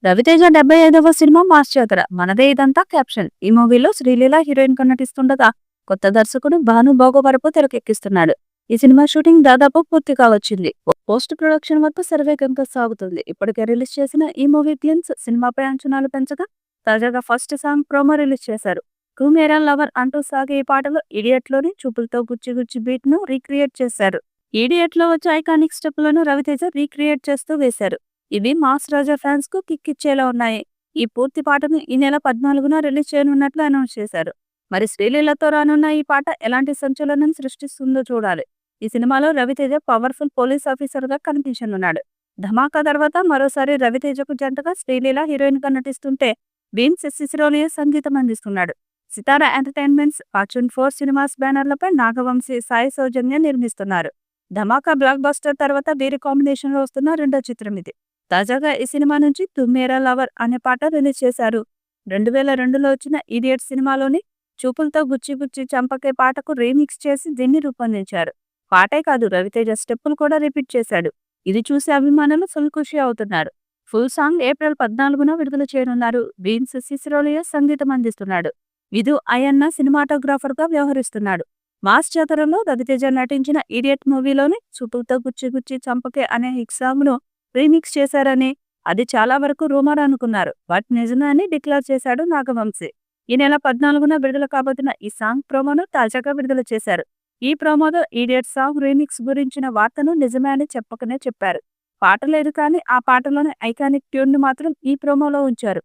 Raviteja 75వ cinema mass జాతర మనదే ఇదంతా క్యాప్షన్. ఈ మూవీలో శ్రీలీల హీరోయిన్ గా నటిస్తుండగా కొత్త దర్శకుడు భాను భోగవరపు తెరకెక్కిస్తున్నాడు. ఈ సినిమా షూటింగ్ దాదాపు పూర్తిగా వచ్చింది. పోస్ట్ ప్రొడక్షన్ వర్క్ శరవేగంగా సాగుతుంది. ఇప్పటికే రిలీజ్ చేసిన ఈ మూవీ గ్లిమ్స్ సినిమాపై అంచనాలు పెంచగా తాజాగా ఫస్ట్ సాంగ్ ప్రోమో రిలీజ్ చేశారు. టూ మేరా లవర్ అంటూ సాగే ఈ పాటలో ఇడియట్ లోని చూపులతో గుచ్చి గుచ్చి బీట్ ను రీక్రియేట్ చేశారు. ఇడియట్ లో వచ్చే ఐకానిక్ స్టెప్ లను రవితేజ రీక్రియేట్ చేస్తూ వేశారు. ఇవి మాస్ రాజా ఫ్యాన్స్ కు కిక్ ఇచ్చేలా ఉన్నాయి. ఈ పూర్తి పాటను ఈ నెల 14న రిలీజ్ చేయనున్నట్లు అనౌన్స్ చేశారు. మరి శ్రీలీలతో రానున్న ఈ పాట ఎలాంటి సంచలనం సృష్టిస్తుందో చూడాలి. ఈ సినిమాలో రవితేజ పవర్ఫుల్ పోలీస్ ఆఫీసర్ గా కనిపించనున్నాడు. ధమాకా తర్వాత మరోసారి రవితేజకు జంటగా శ్రీలీల హీరోయిన్ గా నటిస్తుంటే బీన్స్ సిసిరోలియా సంగీతం అందిస్తున్నాడు. సితారా ఎంటర్టైన్మెంట్స్, ఫార్చ్యూన్ 4 సినిమాస్ బ్యానర్లపై నాగవంశీ, సాయి సౌజన్య నిర్మిస్తున్నారు. ధమాకా బ్లాక్ బస్టర్ తర్వాత వీరి కాంబినేషన్ లో వస్తున్న రెండో చిత్రం ఇది. తాజాగా ఈ సినిమా నుంచి తుమ్ మేరా లవర్ అనే పాట రిలీజ్ చేశారు. 2002లో వచ్చిన ఇడియట్ సినిమాలోని చూపులతో గుచ్చి గుచ్చి చంపకే పాటకు రీమిక్స్ చేసి దీన్ని రూపొందించారు. పాటే కాదు, రవితేజ స్టెప్పులు కూడా రిపీట్ చేశాడు. ఇది చూసి అభిమానులు ఫుల్ ఖుషి అవుతున్నారు. ఫుల్ సాంగ్ ఏప్రిల్ 14న విడుదల చేయనున్నారు. బీన్స్ సిసిరోలియా సంగీతం అందిస్తున్నాడు. విధు అయన్న సినిమాటోగ్రాఫర్ గా వ్యవహరిస్తున్నాడు. మాస్ జాతరలో రవితేజ నటించిన ఇడియట్ మూవీలోని చూపులతో గుచ్చి గుచ్చి చంపకే అనే హిట్ సాంగ్ ను రీమిక్స్ చేశారని, అది చాలా వరకు రూమర్ అనుకున్నారు. బట్ నిజమే అని డిక్లేర్ చేశాడు నాగవంశీ. ఈ నెల 14న విడుదల కాబోతున్న ఈ సాంగ్ ప్రోమోను తాజాగా విడుదల చేశారు. ఈ ప్రోమోలో ఈడియట్ సాంగ్ రీమిక్స్ గురించిన వార్తను నిజమే అని చెప్పకనే చెప్పారు. పాట లేదు కానీ ఆ పాటలోని ఐకానిక్ ట్యూన్ ను మాత్రం ఈ ప్రోమోలో ఉంచారు.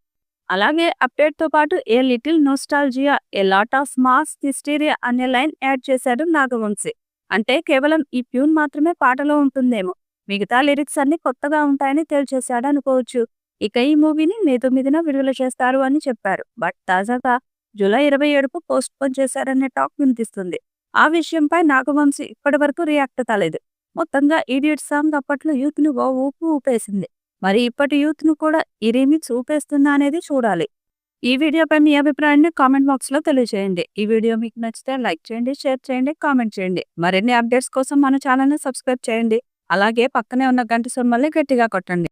అలాగే అప్డేట్ తో పాటు a little nostalgia, a lot of mass hysteria అనే లైన్ యాడ్ చేశాడు నాగవంశీ. అంటే కేవలం ఈ ట్యూన్ మాత్రమే పాటలో ఉంటుందేమో, మిగతా లిరిక్స్ అన్ని కొత్తగా ఉంటాయని తేల్చేశాడు అనుకోవచ్చు. ఇక ఈ మూవీని మే 9న విడుదల చేస్తారు అని చెప్పారు. బట్ తాజాగా జూలై 27కు పోస్ట్ పోన్ చేశారనే టాక్ వినిపిస్తుంది. ఆ విషయంపై నాగవంశీ ఇప్పటి వరకు రియాక్ట్ కాలేదు. మొత్తంగా ఇడియట్ సాంగ్ అప్పట్లో యూత్ ను ఓ ఊపు ఊపేసింది. మరి ఇప్పటి యూత్ ను కూడా ఈ రీమిక్స్ ఊపేస్తుందా అనేది చూడాలి. ఈ వీడియోపై మీ అభిప్రాయాన్ని కామెంట్ బాక్స్ లో తెలియజేయండి. ఈ వీడియో మీకు నచ్చితే లైక్ చేయండి, షేర్ చేయండి, కామెంట్ చేయండి. మరిన్ని అప్డేట్స్ కోసం మన ఛానల్ ని సబ్స్క్రైబ్ చేయండి. అలాగే పక్కనే ఉన్న గంట సింబల్ని గట్టిగా కొట్టండి.